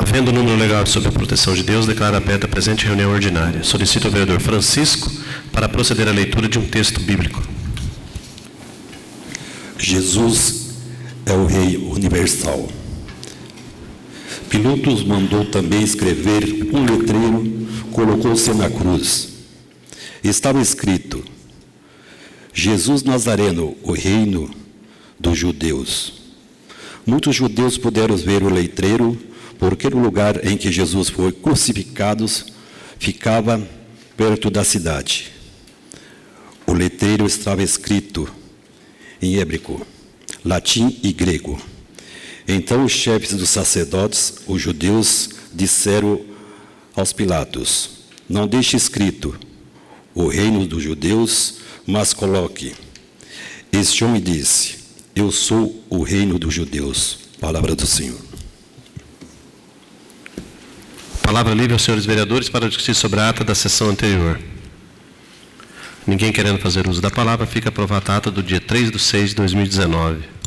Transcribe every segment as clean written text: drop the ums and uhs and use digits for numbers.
Havendo o número legado sob a proteção de Deus, declaro aberta a presente reunião ordinária. Solicito ao vereador Francisco para proceder à leitura de um texto bíblico. Jesus é o Rei universal. Pilatos mandou também escrever um letreiro, colocou-se na cruz. Estava escrito: Jesus Nazareno, o reino dos judeus. Muitos judeus puderam ver o letreiro, porque o lugar em que Jesus foi crucificado ficava perto da cidade. O letreiro estava escrito em hebraico, latim e grego. Então os chefes dos sacerdotes, os judeus, disseram aos Pilatos: não deixe escrito o reino dos judeus, mas coloque: este homem disse, eu sou o reino dos judeus. Palavra do Senhor. Palavra livre aos senhores vereadores para discutir sobre a ata da sessão anterior. Ninguém querendo fazer uso da palavra, fica aprovada a ata do dia 3/6/2019.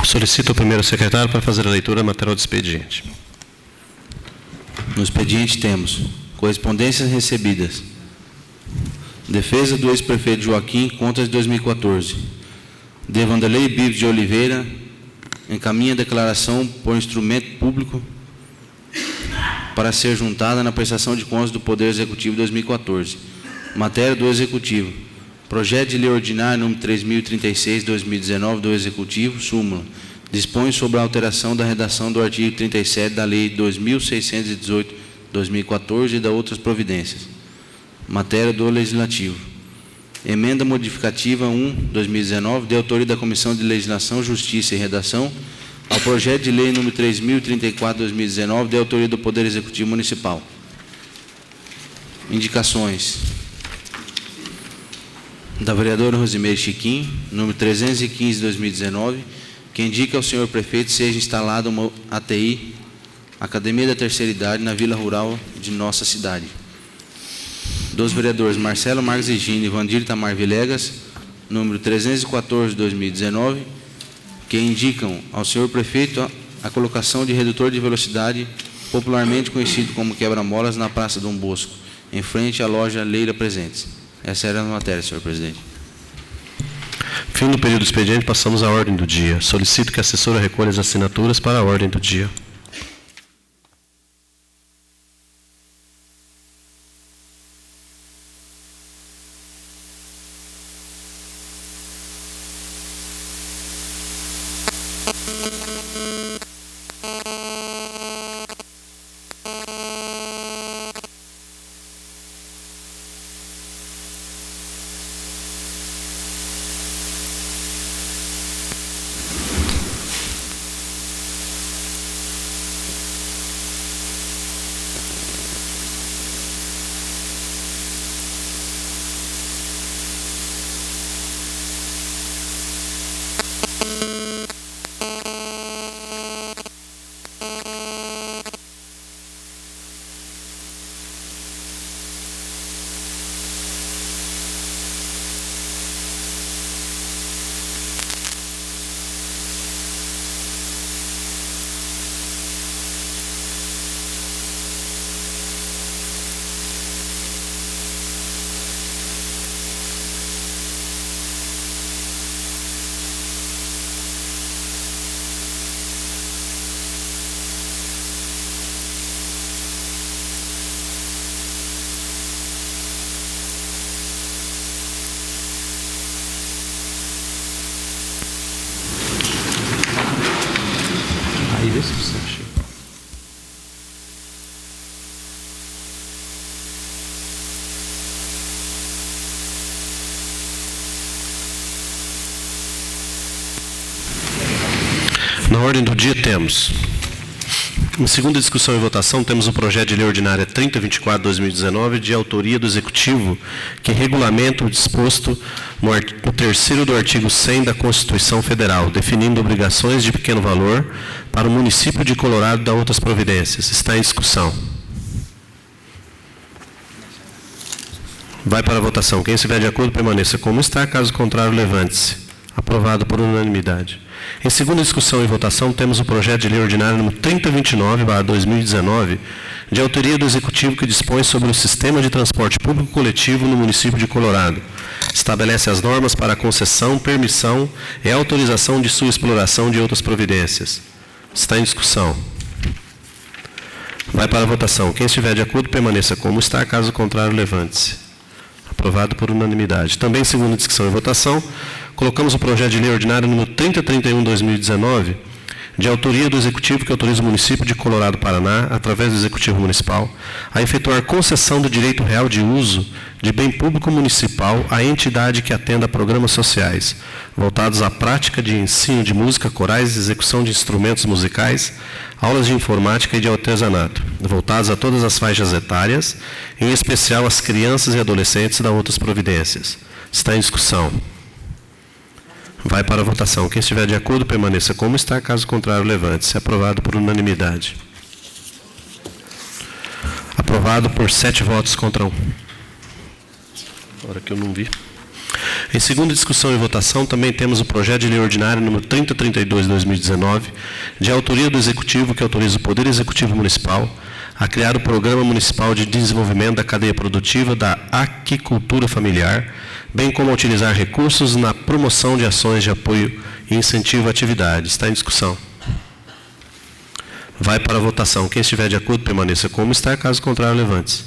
Solicito ao primeiro secretário para fazer a leitura material do expediente. No expediente temos correspondências recebidas. Defesa do ex-prefeito Joaquim, contas de 2014. De Vanderlei Bives de Oliveira encaminha a declaração por instrumento público para ser juntada na prestação de contas do Poder Executivo 2014. Matéria do Executivo. Projeto de Lei Ordinária número 3036/2019 do Executivo, súmula. Dispõe sobre a alteração da redação do artigo 37 da Lei 2618/2014 e da outras providências. Matéria do Legislativo. Emenda modificativa 1/2019, de autoria da Comissão de Legislação, Justiça e Redação, ao projeto de lei número 3034/2019, de autoria do Poder Executivo Municipal. Indicações. Da vereadora Rosimeire Chiquim, número 315/2019, que indica ao senhor prefeito seja instalada uma ATI, Academia da Terceira Idade, na Vila Rural de nossa cidade. Dos vereadores Marcelo Marques Egino e Vandir Tamar Vilegas, número 314/2019, que indicam ao senhor prefeito a colocação de redutor de velocidade, popularmente conhecido como quebra-molas, na Praça Dom Bosco, em frente à loja Leira Presentes. Essa era a matéria, senhor presidente. Fim do período do expediente, passamos à ordem do dia. Solicito que a assessora recolha as assinaturas para a ordem do dia. Na ordem do dia temos, em segunda discussão e votação, temos o projeto de lei ordinária 3024/2019, de autoria do Executivo, que regulamenta o disposto no 3º do artigo 100 da Constituição Federal, definindo obrigações de pequeno valor para o município de Colorado e da outras providências. Está em discussão. Vai para a votação. Quem estiver de acordo, permaneça como está. Caso contrário, levante-se. Aprovado por unanimidade. Em segunda discussão e votação, temos o projeto de lei ordinário número 3029/2019, de autoria do Executivo, que dispõe sobre o sistema de transporte público coletivo no município de Colorado. Estabelece as normas para a concessão, permissão e autorização de sua exploração de outras providências. Está em discussão. Vai para a votação. Quem estiver de acordo, permaneça como está. Caso contrário, levante-se. Aprovado por unanimidade. Também em segunda discussão e votação, colocamos o projeto de lei ordinário número 3031/2019, de autoria do Executivo, que autoriza o município de Colorado, Paraná, através do Executivo Municipal, a efetuar concessão do direito real de uso de bem público municipal à entidade que atenda a programas sociais, voltados à prática de ensino de música, corais, execução de instrumentos musicais, aulas de informática e de artesanato, voltados a todas as faixas etárias, em especial as crianças e adolescentes da outras providências. Está em discussão. Vai para a votação. Quem estiver de acordo, permaneça como está. Caso contrário, levante-se. Aprovado por unanimidade. Aprovado por 7 votos contra 1. Agora que eu não vi. Em segunda discussão e votação, também temos o projeto de lei ordinário número 3032/2019, de autoria do Executivo, que autoriza o Poder Executivo Municipal a criar o Programa Municipal de Desenvolvimento da Cadeia Produtiva da Aquicultura Familiar, bem como a utilizar recursos na promoção de ações de apoio e incentivo à atividade. Está em discussão. Vai para a votação. Quem estiver de acordo, permaneça como está. Caso contrário, levante-se.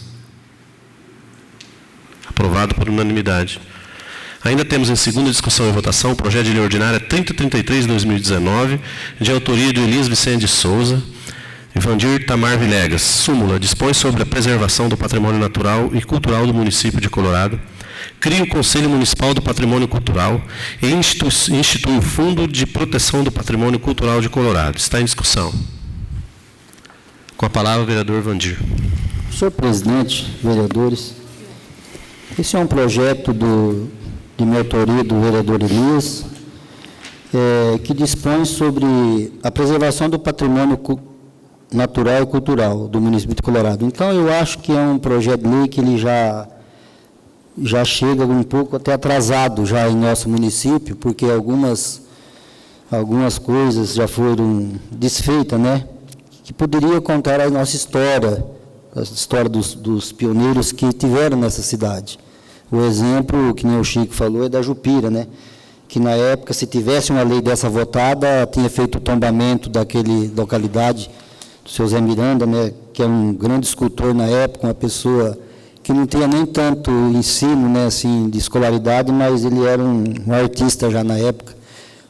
Aprovado por unanimidade. Ainda temos em segunda discussão e votação o projeto de lei ordinária 3033/2019, de autoria de Elias Vicente de Souza, Ivandir Tamar Vilegas. Súmula: dispõe sobre a preservação do patrimônio natural e cultural do município de Colorado, cria o Conselho Municipal do Patrimônio Cultural e institui o Fundo de Proteção do Patrimônio Cultural de Colorado. Está em discussão. Com a palavra, o vereador Vandir. Senhor presidente, vereadores, esse é um projeto de minha autoria do vereador Elias, que dispõe sobre a preservação do patrimônio natural e cultural do município de Colorado. Então, eu acho que é um projeto de lei que ele já chega um pouco até atrasado já em nosso município, porque algumas coisas já foram desfeitas, né? Que poderia contar a nossa história, a história dos pioneiros que tiveram nessa cidade. O exemplo, que nem o Chico falou, é da Jupira, né? Que na época, se tivesse uma lei dessa votada, tinha feito o tombamento daquele localidade, do seu Zé Miranda, né? Que é um grande escultor na época, uma pessoa que não tinha nem tanto ensino, né, assim, de escolaridade, mas ele era um artista já na época.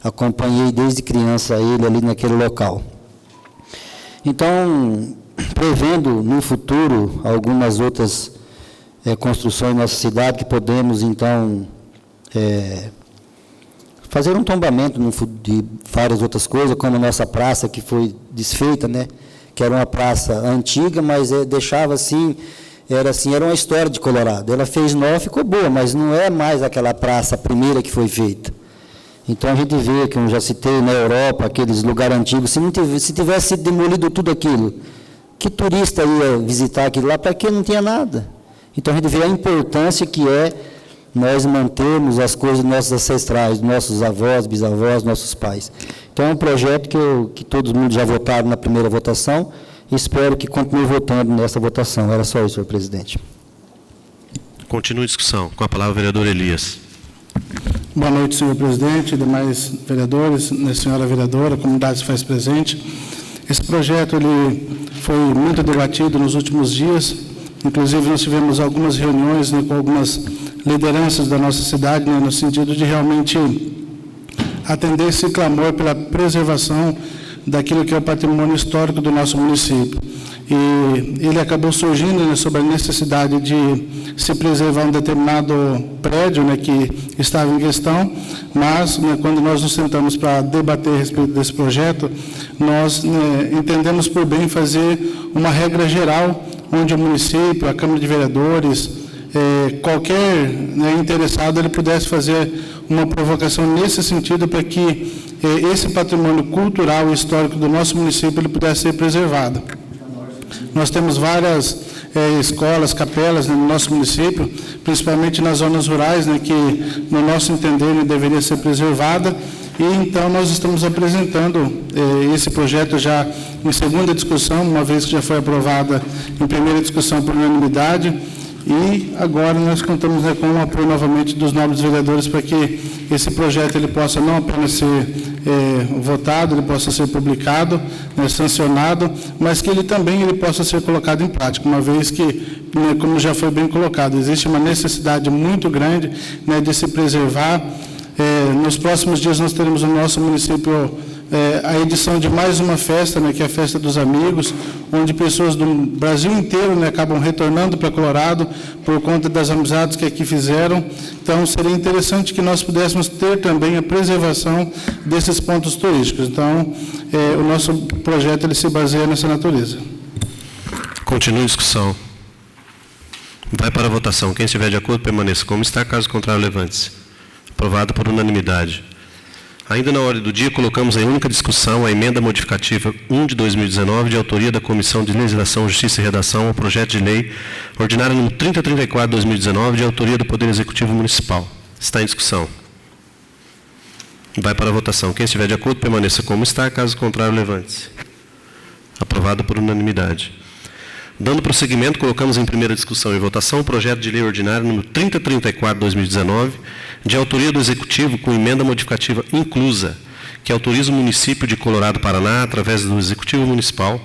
Acompanhei desde criança ele ali naquele local. Então, prevendo no futuro algumas outras construções na nossa cidade, que podemos, então, fazer um tombamento de várias outras coisas, como a nossa praça, que foi desfeita, né, que era uma praça antiga, mas deixava assim, era uma história de Colorado. Ela fez nova, ficou boa, mas não é mais aquela praça primeira que foi feita. Então, a gente vê, que eu já citei, na Europa, aqueles lugares antigos, se tivesse demolido tudo aquilo, que turista ia visitar aquilo lá? Para que não tinha nada? Então, a gente vê a importância que é nós mantermos as coisas dos nossos ancestrais, nossos avós, bisavós, nossos pais. Então, é um projeto que todos mundo já votaram na primeira votação, e espero que continue votando nessa votação. Era só isso, senhor presidente. Continua a discussão. Com a palavra, o vereador Elias. Boa noite, senhor presidente, demais vereadores, senhora vereadora, a comunidade se faz presente. Esse projeto ele foi muito debatido nos últimos dias, inclusive nós tivemos algumas reuniões, né, com algumas lideranças da nossa cidade, né, no sentido de realmente atender esse clamor pela preservação daquilo que é o patrimônio histórico do nosso município. E ele acabou surgindo, né, sobre a necessidade de se preservar um determinado prédio, né, que estava em questão, mas, né, quando nós nos sentamos para debater a respeito desse projeto, nós, né, entendemos por bem fazer uma regra geral, onde o município, a Câmara de Vereadores, qualquer, né, interessado, ele pudesse fazer uma provocação nesse sentido para que esse patrimônio cultural e histórico do nosso município ele pudesse ser preservado. Nós temos várias escolas, capelas, né, no nosso município, principalmente nas zonas rurais, né, que, no nosso entender, né, deveria ser preservada. E, então, nós estamos apresentando esse projeto já em segunda discussão, uma vez que já foi aprovada em primeira discussão por unanimidade. E agora nós contamos, né, com o apoio novamente dos nobres vereadores para que esse projeto ele possa não apenas ser votado, ele possa ser publicado, né, sancionado, mas que ele também possa ser colocado em prática, uma vez que, né, como já foi bem colocado, existe uma necessidade muito grande, né, de se preservar. Nos próximos dias nós teremos no nosso município a edição de mais uma festa, né, que é a Festa dos Amigos, onde pessoas do Brasil inteiro, né, acabam retornando para Colorado por conta das amizades que aqui fizeram. Então, seria interessante que nós pudéssemos ter também a preservação desses pontos turísticos. Então, o nosso projeto ele se baseia nessa natureza. Continue a discussão. Vai para a votação. Quem estiver de acordo, permaneça como está. Caso contrário, levante-se. Aprovado por unanimidade. Ainda na ordem do dia, colocamos em única discussão a emenda modificativa 1 de 2019, de autoria da Comissão de Legislação, Justiça e Redação, ao projeto de lei ordinária número 3034 de 2019, de autoria do Poder Executivo Municipal. Está em discussão. Vai para a votação. Quem estiver de acordo, permaneça como está. Caso contrário, levante-se. Aprovado por unanimidade. Dando prosseguimento, colocamos em primeira discussão e votação o projeto de lei ordinário número 3034 de 2019, de autoria do Executivo, com emenda modificativa inclusa, que autoriza o município de Colorado, Paraná, através do Executivo Municipal,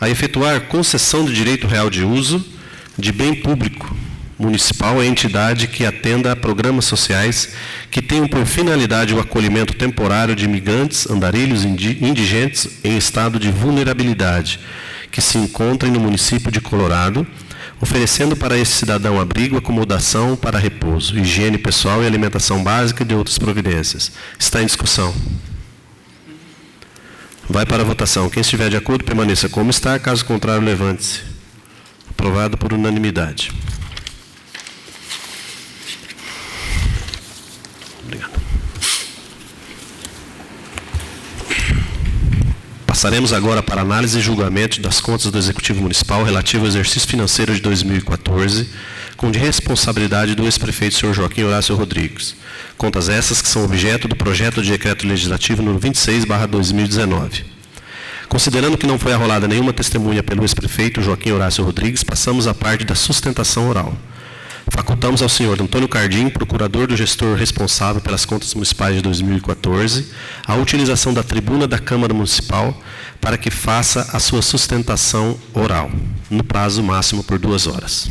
a efetuar concessão de direito real de uso de bem público municipal à entidade que atenda a programas sociais que tenham por finalidade o acolhimento temporário de imigrantes, andarilhos indigentes em estado de vulnerabilidade, que se encontrem no município de Colorado, oferecendo para esse cidadão abrigo, acomodação para repouso, higiene pessoal e alimentação básica e de outras providências. Está em discussão. Vai para a votação. Quem estiver de acordo, permaneça como está. Caso contrário, levante-se. Aprovado por unanimidade. Obrigado. Passaremos agora para a análise e julgamento das contas do Executivo Municipal relativo ao exercício financeiro de 2014, com de responsabilidade do ex-prefeito, senhor Joaquim Horácio Rodrigues. Contas essas que são objeto do projeto de decreto legislativo número 26/2019. Considerando que não foi arrolada nenhuma testemunha pelo ex-prefeito Joaquim Horácio Rodrigues, passamos à parte da sustentação oral. Facultamos ao senhor Antônio Cardim, procurador do gestor responsável pelas contas municipais de 2014, a utilização da tribuna da Câmara Municipal para que faça a sua sustentação oral, no prazo máximo por 2 horas.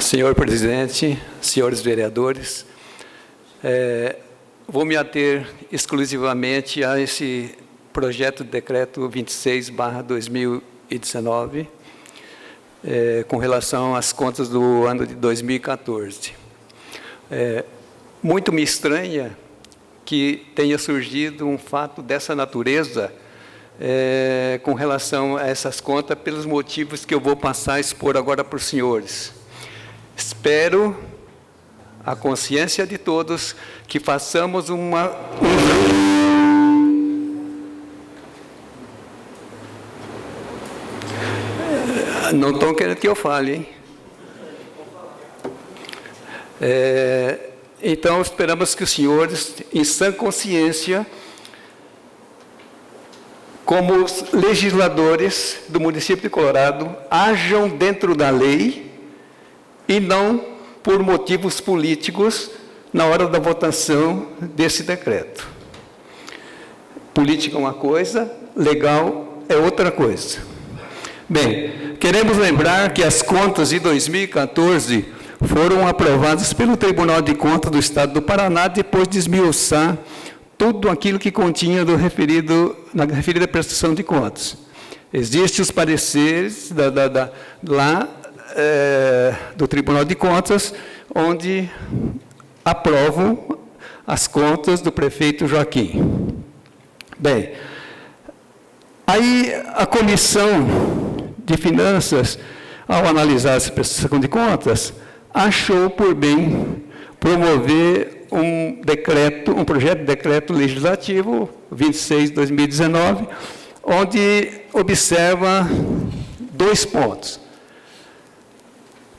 Senhor presidente, senhores vereadores, vou me ater exclusivamente a esse projeto de decreto 26/2019, com relação às contas do ano de 2014. Muito me estranha que tenha surgido um fato dessa natureza com relação a essas contas, pelos motivos que eu vou passar a expor agora para os senhores. Espero a consciência de todos que façamos Não estão querendo que eu fale, hein? Então, esperamos que os senhores, em sã consciência, como os legisladores do município de Colorado, ajam dentro da lei e não por motivos políticos na hora da votação desse decreto. Política é uma coisa, legal é outra coisa. Bem, queremos lembrar que as contas de 2014 foram aprovadas pelo Tribunal de Contas do Estado do Paraná, depois de esmiuçar tudo aquilo que continha na referida prestação de contas. Existem os pareceres do Tribunal de Contas, onde aprovam as contas do prefeito Joaquim. Bem, aí a Comissão de Finanças, ao analisar essa prestação de contas, achou por bem promover um projeto de decreto legislativo 26/2019, onde observa 2 pontos.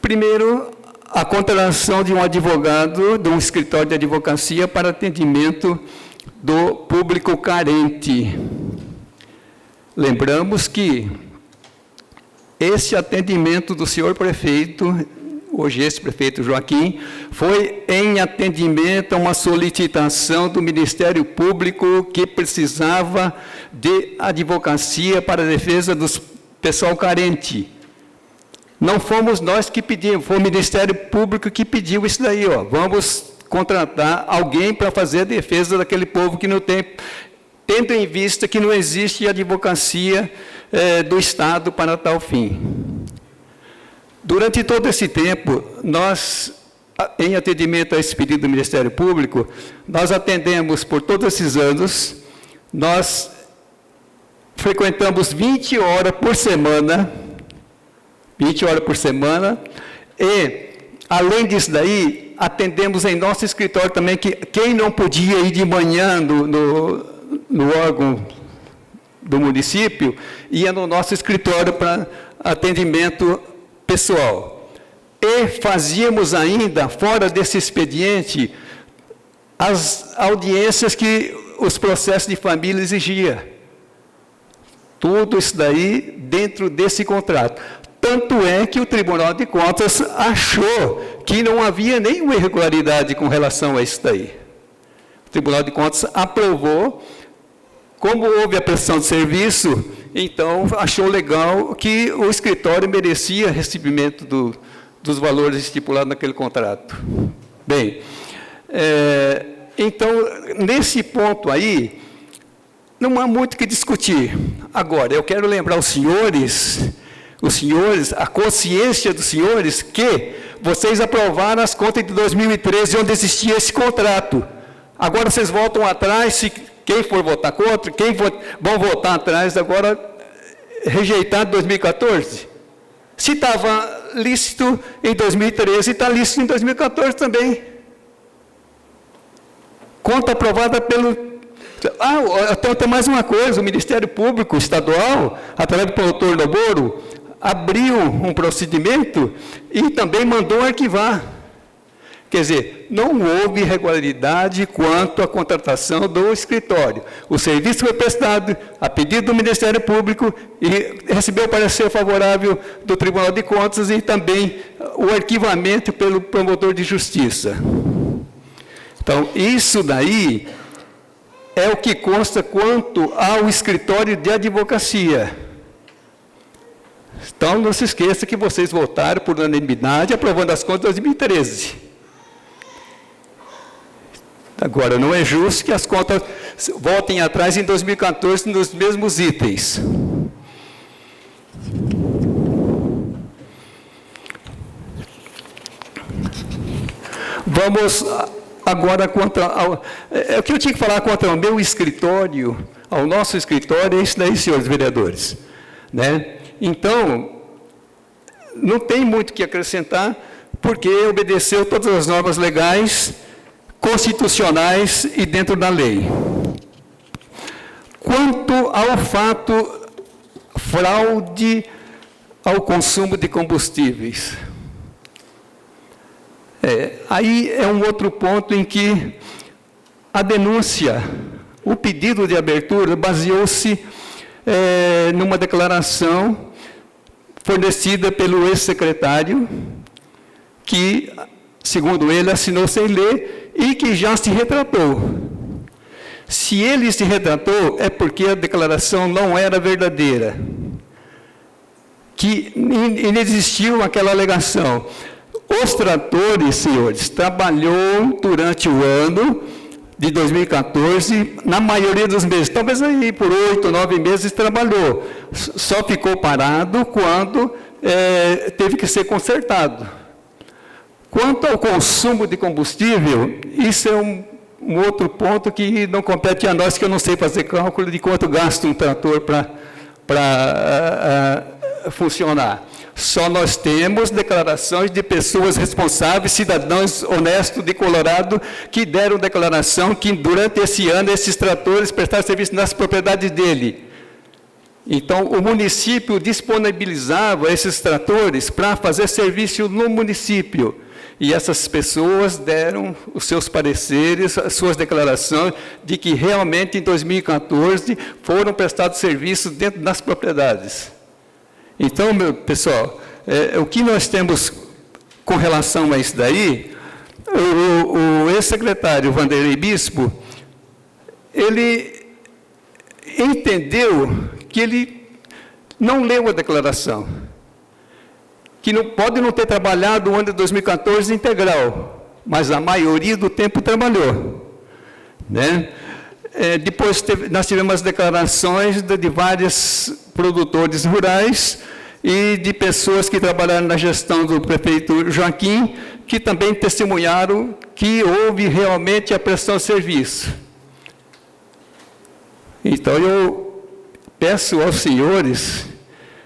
Primeiro, a contratação de um advogado, de um escritório de advocacia para atendimento do público carente. Lembramos que esse atendimento do senhor prefeito, hoje esse prefeito Joaquim, foi em atendimento a uma solicitação do Ministério Público que precisava de advocacia para a defesa do pessoal carente. Não fomos nós que pedimos, foi o Ministério Público que pediu isso daí, ó. Vamos contratar alguém para fazer a defesa daquele povo que não tem, tendo em vista que não existe advocacia do Estado para tal fim. Durante todo esse tempo, nós, em atendimento a esse pedido do Ministério Público, nós atendemos por todos esses anos, nós frequentamos 20 horas por semana, e, além disso daí, atendemos em nosso escritório também, que quem não podia ir de manhã no órgão do município, ia no nosso escritório para atendimento pessoal. E fazíamos ainda, fora desse expediente, as audiências que os processos de família exigiam. Tudo isso daí dentro desse contrato. Tanto é que o Tribunal de Contas achou que não havia nenhuma irregularidade com relação a isso daí. O Tribunal de Contas aprovou, como houve a prestação de serviço, então achou legal que o escritório merecia recebimento dos valores estipulados naquele contrato. Bem, então, nesse ponto aí, não há muito o que discutir. Agora, eu quero lembrar os senhores, a consciência dos senhores, que vocês aprovaram as contas de 2013, onde existia esse contrato. Agora vocês voltam atrás, quem for votar contra, vão votar atrás, agora rejeitar 2014. Se estava lícito em 2013, está lícito em 2014 também. Conta aprovada pelo... então tem mais uma coisa, o Ministério Público Estadual, através do promotor Noboro, abriu um procedimento e também mandou arquivar. Quer dizer, não houve irregularidade quanto à contratação do escritório. O serviço foi prestado a pedido do Ministério Público e recebeu parecer favorável do Tribunal de Contas e também o arquivamento pelo promotor de justiça. Então, isso daí é o que consta quanto ao escritório de advocacia. Então, não se esqueça que vocês votaram por unanimidade, aprovando as contas de 2013. Agora, não é justo que as contas voltem atrás em 2014 nos mesmos itens. Vamos agora o que eu tinha que falar contra o meu escritório, ao nosso escritório, é isso daí, senhores vereadores. Né? Então, não tem muito o que acrescentar, porque obedeceu todas as normas legais, constitucionais e dentro da lei. Quanto ao fato fraude ao consumo de combustíveis, Aí é um outro ponto em que a denúncia, o pedido de abertura, baseou-se numa declaração fornecida pelo ex-secretário, que, segundo ele, assinou sem ler e que já se retratou. Se ele se retratou, é porque a declaração não era verdadeira, que inexistiu aquela alegação. Os tratores, senhores, trabalhou durante o ano de 2014, na maioria dos meses, talvez aí por 8, 9 meses trabalhou, só ficou parado quando teve que ser consertado. Quanto ao consumo de combustível, isso é um outro ponto que não compete a nós, que eu não sei fazer cálculo de quanto gasta um trator para funcionar. Só nós temos declarações de pessoas responsáveis, cidadãos honestos de Colorado, que deram declaração que durante esse ano esses tratores prestaram serviço nas propriedades dele. Então, o município disponibilizava esses tratores para fazer serviço no município. E essas pessoas deram os seus pareceres, as suas declarações, de que realmente em 2014 foram prestados serviços dentro das propriedades. Então, meu pessoal, o que nós temos com relação a isso daí, o ex-secretário Vanderlei Bispo, ele entendeu que ele não leu a declaração, que não pode não ter trabalhado o ano de 2014 integral, mas a maioria do tempo trabalhou, né? Depois nós tivemos as declarações de vários produtores rurais e de pessoas que trabalharam na gestão do prefeito Joaquim, que também testemunharam que houve realmente a prestação de serviço. Então, eu peço aos senhores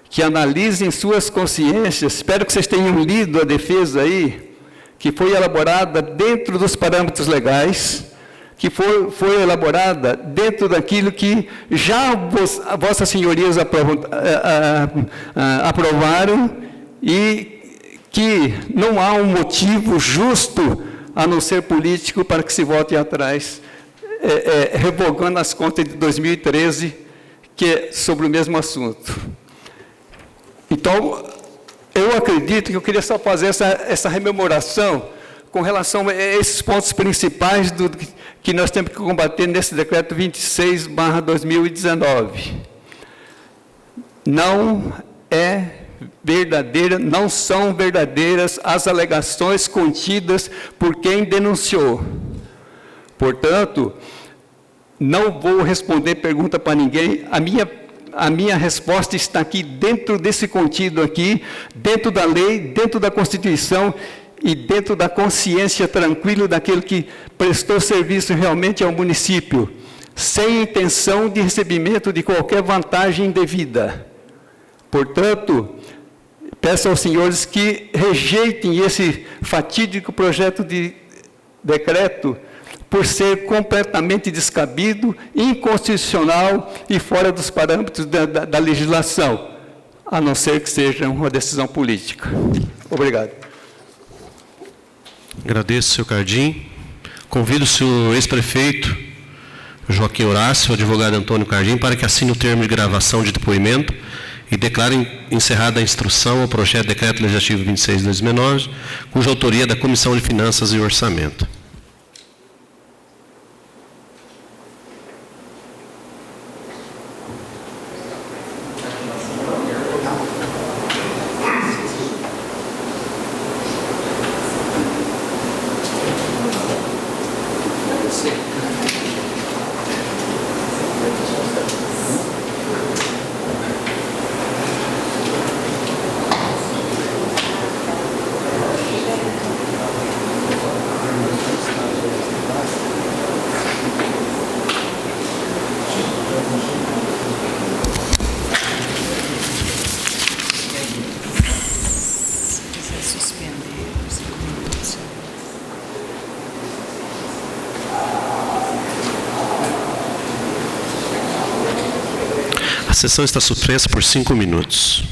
que analisem suas consciências. Espero que vocês tenham lido a defesa aí, que foi elaborada dentro dos parâmetros legais, que foi elaborada dentro daquilo que já vossas senhorias aprovaram, e que não há um motivo justo, a não ser político, para que se volte atrás, revogando as contas de 2013, que é sobre o mesmo assunto. Então, eu acredito que eu queria só fazer essa rememoração com relação a esses pontos principais que nós temos que combater nesse decreto 26/2019. Não são verdadeiras as alegações contidas por quem denunciou. Portanto, não vou responder pergunta para ninguém. A minha resposta está aqui dentro desse contido aqui, dentro da lei, dentro da Constituição e dentro da consciência tranquila daquele que prestou serviço realmente ao município, sem intenção de recebimento de qualquer vantagem indevida. Portanto, peço aos senhores que rejeitem esse fatídico projeto de decreto, por ser completamente descabido, inconstitucional e fora dos parâmetros da legislação, a não ser que seja uma decisão política. Obrigado. Agradeço, senhor Cardim. Convido o senhor ex-prefeito Joaquim Horácio, o advogado Antônio Cardim, para que assine o termo de gravação de depoimento e declare encerrada a instrução ao projeto de decreto legislativo 26/2019, cuja autoria é da Comissão de Finanças e Orçamento. A sessão está suspensa por 5 minutos.